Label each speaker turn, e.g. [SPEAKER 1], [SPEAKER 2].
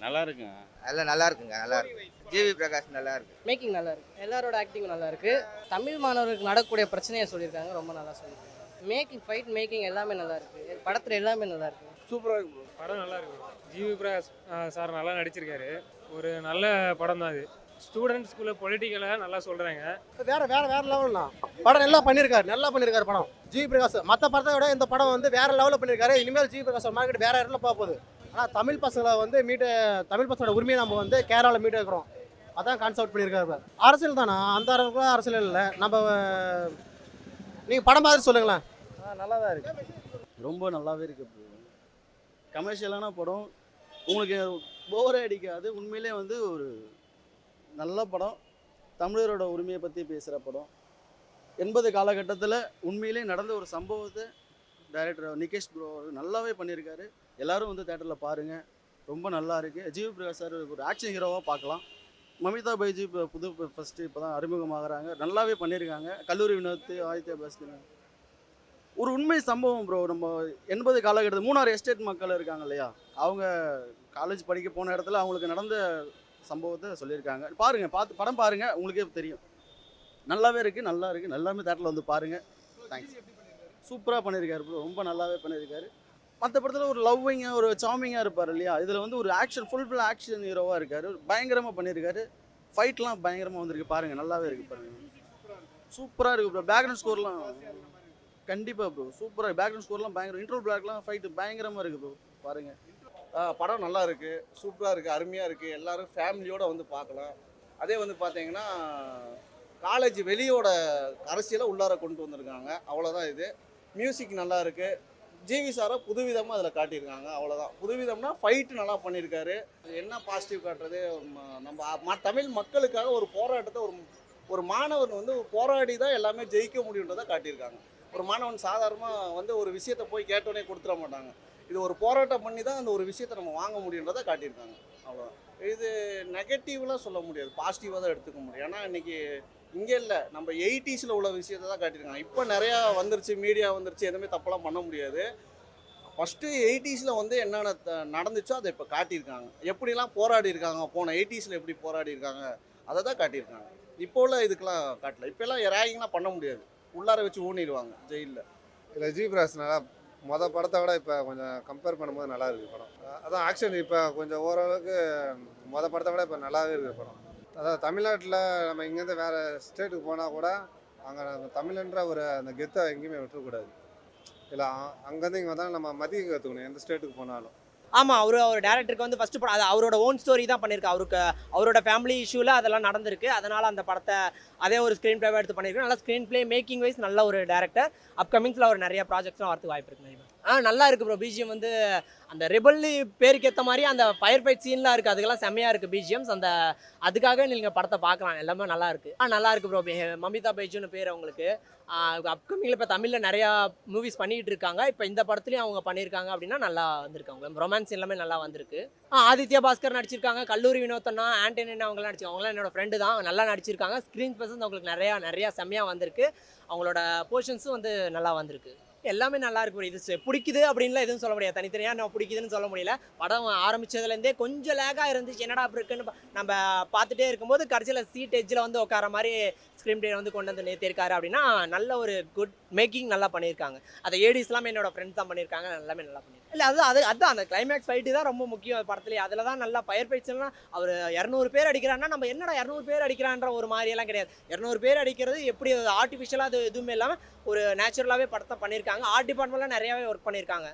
[SPEAKER 1] நல்லா இருக்குங்க.
[SPEAKER 2] எல்லாம் நல்லா இருக்குங்க, நல்லா இருக்கு. ஜிவி பிரகாஷ் நல்லா இருக்கு.
[SPEAKER 3] மேக்கிங் நல்லா இருக்கு. எல்லாரோட ஆக்டிங் நல்லா இருக்கு. தமிழ் மாணவர்களுக்கு நடக்கக்கூடிய பிரச்சனையை சொல்லியிருக்காங்க, ரொம்ப நல்லா சொல்லியிருக்காங்க. மேக்கிங், ஃபைட் மேக்கிங் எல்லாமே நல்லா இருக்கு. படத்துல எல்லாமே நல்லா இருக்கு.
[SPEAKER 4] சூப்பராக இருக்கு ப்ரோ. படம் நல்லா இருக்கு ப்ரோ. ஜிவி பிரகாஷ் சார் நல்லா நடிச்சிருக்காரு. ஒரு நல்ல படம் தான் அது. ஸ்டூடெண்ட்ஸ்குள்ள பொலிட்டிக்கலாக நல்லா சொல்கிறாங்க.
[SPEAKER 5] வேற லெவல்னா படம் நல்லா பண்ணியிருக்காரு படம் ஜிவி பிரகாஷ். மற்ற படத்தை விட இந்த படம் வந்து வேற லெவலில் பண்ணியிருக்காரு. இனிமேல் ஜிவி பிரகாஷ் மார்க்கெட் வேற இடத்துல போகுது. ஆனால் தமிழ் பசங்களை வந்து தமிழ் பசங்களோட உரிமையை நம்ம வந்து கேரளாவில் மீட் இருக்கிறோம். அதான் கான்செப்ட் பண்ணியிருக்காரு. அரசியல் தானே, அந்த அளவுக்கு அரசியல் இல்லை. நம்ம நீங்கள் படம் மாதிரி சொல்லுங்களேன். நல்லா தான் இருக்கு.
[SPEAKER 6] ரொம்ப நல்லாவே இருக்கு ப்ரோ. கமர்ஷியலான படம், உங்களுக்கு போரே அடிக்காது. உண்மையிலே வந்து ஒரு நல்ல படம். தமிழரோட உரிமையை பற்றி பேசுகிற படம். 80 காலகட்டத்தில் உண்மையிலே நடந்த ஒரு சம்பவத்தை டைரக்டர் நிகேஷ் ப்ரோ நல்லாவே பண்ணியிருக்காரு. எல்லாரும் வந்து தேட்டரில் பாருங்கள், ரொம்ப நல்லா இருக்குது. ஜிவி பிரகாஷ் சார் ஒரு ஆக்ஷன் ஹீரோவாக பார்க்கலாம். மமிதா பைஜி இப்போ ஃபஸ்ட்டு இப்போ தான் அறிமுகமாகறாங்க, நல்லாவே பண்ணியிருக்காங்க. கல்லூரி வினோத்து, ஆதித்யா பாஸ்கர் ஒரு உண்மை சம்பவம் ப்ரோ. நம்ம 80 காலகட்டத்தில் மூணார் எஸ்டேட் மக்கள் இருக்காங்க இல்லையா, அவங்க காலேஜ் படிக்க போன இடத்துல அவங்களுக்கு நடந்த சம்பவத்தை சொல்லியிருக்காங்க. பாருங்கள், பார்த்து படம் பாருங்கள், உங்களுக்கே தெரியும். நல்லாவே இருக்குது, நல்லா இருக்குது. எல்லாமே தேட்டரில் வந்து பாருங்கள். தேங்க்ஸ். சூப்பராக பண்ணியிருக்காரு ப்ரோ, ரொம்ப நல்லாவே பண்ணியிருக்காரு. மற்ற படத்தில் ஒரு லவ்விங்காக ஒரு சாமிங்காக இருப்பார் இல்லையா, இதில் வந்து ஒரு ஆக்ஷன் ஃபுல் ஆக்ஷன் ஹீரோவாக இருக்கார். பயங்கரமாக பண்ணியிருக்காரு. ஃபைட்லாம் பயங்கரமாக வந்திருக்கு, பாருங்கள், நல்லாவே இருக்குது. பாருங்கள், சூப்பராக இருக்குது ப்ரோ. பேக்ரவுண்ட் ஸ்கோர்லாம் கண்டிப்பாக ப்ரோ சூப்பராக. பேக்ரவுண்ட் ஸ்கோர்லாம் பயங்கரம். இன்ட்ரோல் பிளாக்லாம் ஃபைட்டு பயங்கரமாக இருக்குது ப்ரோ, பாருங்கள்.
[SPEAKER 7] படம் நல்லா இருக்குது, சூப்பராக இருக்குது, அருமையாக இருக்குது. எல்லோரும் ஃபேமிலியோடு வந்து பார்க்கலாம். அதே வந்து பார்த்தீங்கன்னா காலேஜ் வெளியோட அரசியலை உள்ளார கொண்டு வந்திருக்காங்க, அவ்வளோதான். இது மியூசிக் நல்லா இருக்குது. ஜிவி சாரை புதுவிதமாக அதில் காட்டியிருக்காங்க, அவ்வளோதான். புதுவிதம்னா ஃபைட்டு நல்லா பண்ணியிருக்காரு. என்ன பாசிட்டிவ் காட்டுறது, நம்ம தமிழ் மக்களுக்காக ஒரு போராட்டத்தை ஒரு மாணவன் வந்து போராடி தான் எல்லாமே ஜெயிக்க முடியுன்றதை காட்டியிருக்காங்க. ஒரு மாணவன் சாதாரணமாக வந்து ஒரு விஷயத்தை போய் கேட்டோன்னே கொடுத்துட மாட்டாங்க. இது ஒரு போராட்டம் பண்ணி தான் அந்த ஒரு விஷயத்தை நம்ம வாங்க முடியுன்றதை காட்டியிருக்காங்க, அவ்வளோதான். இது நெகட்டிவ்லாம் சொல்ல முடியாது, பாசிட்டிவாக தான் எடுத்துக்க முடியும். ஏன்னா இன்றைக்கி இங்கே இல்லை, நம்ம 80s உள்ள விஷயத்தை தான் காட்டியிருக்காங்க. இப்போ நிறையா வந்துருச்சு, மீடியா வந்துருச்சு, எதுவுமே தப்பெல்லாம் பண்ண முடியாது. ஃபஸ்ட்டு 80s வந்து என்னென்ன நடந்துச்சோ அதை இப்போ காட்டியிருக்காங்க. எப்படிலாம் போராடி இருக்காங்க, போன 80s எப்படி போராடி இருக்காங்க, அதை தான் காட்டியிருக்காங்க. இப்போ உள்ள இதுக்கெலாம் காட்டல. இப்போல்லாம் ரேகிங்லாம் பண்ண முடியாது, உள்ளார வச்சு ஊனிடுவாங்க ஜெயிலில்.
[SPEAKER 5] இல்லை, ஜிவி பிரகாஷ் நல்லா படத்தை விட இப்போ கொஞ்சம் கம்பேர் பண்ணும்போது நல்லா இருக்குது படம். அதான் ஆக்ஷன் இப்போ கொஞ்சம் ஓரளவுக்கு படத்தை விட இப்போ நல்லாவே இருக்குது படம். அதாவது தமிழ்நாட்டில் நம்ம இங்கேருந்து வேறு ஸ்டேட்டுக்கு போனால் கூட அங்கே தமிழ்ன்ற ஒரு அந்த கெத்தை எங்கேயுமே விட்டுறக்கூடாது. இல்லை, அங்கேருந்து இங்கே வந்தாலும் நம்ம மதியம் கற்றுக்கணும் எந்த ஸ்டேட்டுக்கு போனாலும்.
[SPEAKER 8] ஆமாம், அவர் டேரக்டருக்கு வந்து ஃபஸ்ட்டு படம் அது அவரோட ஓன் ஸ்டோரி தான் பண்ணியிருக்கு. அவரோட ஃபேமிலி இஷ்யூவில் அதெல்லாம் நடந்திருக்கு. அதனால் அந்த படத்தை அதே ஒரு ஸ்க்ரீன் ப்ளேவாக எடுத்து பண்ணியிருக்கு. நல்லா ஸ்க்ரீன் ப்ளே மேக்கிங் வைஸ் நல்ல ஒரு டேரக்டர். அப்கமிங்ஸில் அவர் நிறைய ப்ராஜெக்ட்ஸ்லாம் வரதுக்கு வாய்ப்பு இருக்குது. நல்லா இருக்குது ப்ரோ. பிஜிஎம் வந்து அந்த ரெபல்லி பேருக்கு ஏற்ற மாதிரி அந்த ஃபயர் ஃபைட் சீன்லாம் இருக்குது, அதுக்கெல்லாம் செம்மையாக இருக்குது பிஜிஎம்ஸ். அதுக்காக நீங்கள் படத்தை பார்க்கலாம், எல்லாமே நல்லா இருக்குது. நல்லா இருக்குது ப்ரோ. மமிதா பைஜுன்னு பேர் அவங்களுக்கு. அப்கமிங்கில் இப்போ தமிழில் நிறையா மூவிஸ் பண்ணிகிட்டு இருக்காங்க. இப்போ இந்த படத்துலையும் அவங்க பண்ணியிருக்காங்க அப்படின்னா நல்லா வந்திருக்காங்க. ரொமான்ஸ் எல்லாமே நல்லா வந்திருக்கு. ஆதித்யா பாஸ்கர் நடிச்சிருக்காங்க, கல்லூரி வினோத்தனா, ஆண்டனினா அவங்களாம் நடிச்சிருக்காங்க. அவங்களாம் என்னோட ஃப்ரெண்டு தான், நல்லா நடிச்சிருக்காங்க. ஸ்க்ரீன் ப்ரெசன்ஸ் அவங்களுக்கு நிறையா செம்மையாக வந்திருக்கு. அவங்களோட போர்ஷன்ஸும் வந்து நல்லா வந்திருக்கு. எல்லாமே நல்லா இருக்கு. இது பிடிக்குது அப்படின்லாம் எதுவும் சொல்ல முடியாது, தனித்தனியாக நம்ம பிடிக்குதுன்னு சொல்ல முடியல. படம் ஆரம்பித்ததுலேருந்தே கொஞ்சம் லேகாக இருந்துச்சு, என்னடா அப்படி இருக்குன்னு நம்ம பார்த்துட்டே இருக்கும்போது கடைசியில் சீட் எட்ஜில் வந்து உட்கார மாதிரி ஸ்க்ரீன் ப்ளே வந்து கொண்டு வந்து நிறுத்தியிருக்காரு அப்படின்னா நல்ல ஒரு குட் மேக்கிங் நல்லா பண்ணியிருக்காங்க. அதை ஏடிஸ்லாம் என்னோட ஃப்ரெண்ட்ஸ் தான் பண்ணியிருக்காங்க, எல்லாமே நல்லா பண்ணியிருக்காங்க. இல்லை, அதுதான் அந்த கிளைமேக்ஸ் ஃபைட்டு தான் ரொம்ப முக்கியம் படத்துலேயே. அதில் தான் நல்லா ஃபயர் ஃபைட்ஸ்லாம் அவர் 200 பேர் அடிக்கிறான்னா நம்ம என்னடா 200 பேர் அடிக்கிறான்ற ஒரு மாதிரியெல்லாம் கிடையாது. 200 பேர் அடிக்கிறது எப்படி ஆர்டிஃபிஷியலாக அது எதுவுமே இல்லாமல் ஒரு நேச்சுரலாகவே படத்தை பண்ணியிருக்காங்க. ஆர்ட் டிபார்ட்மெண்ட்லாம் நிறையாவே ஒர்க் பண்ணியிருக்காங்க.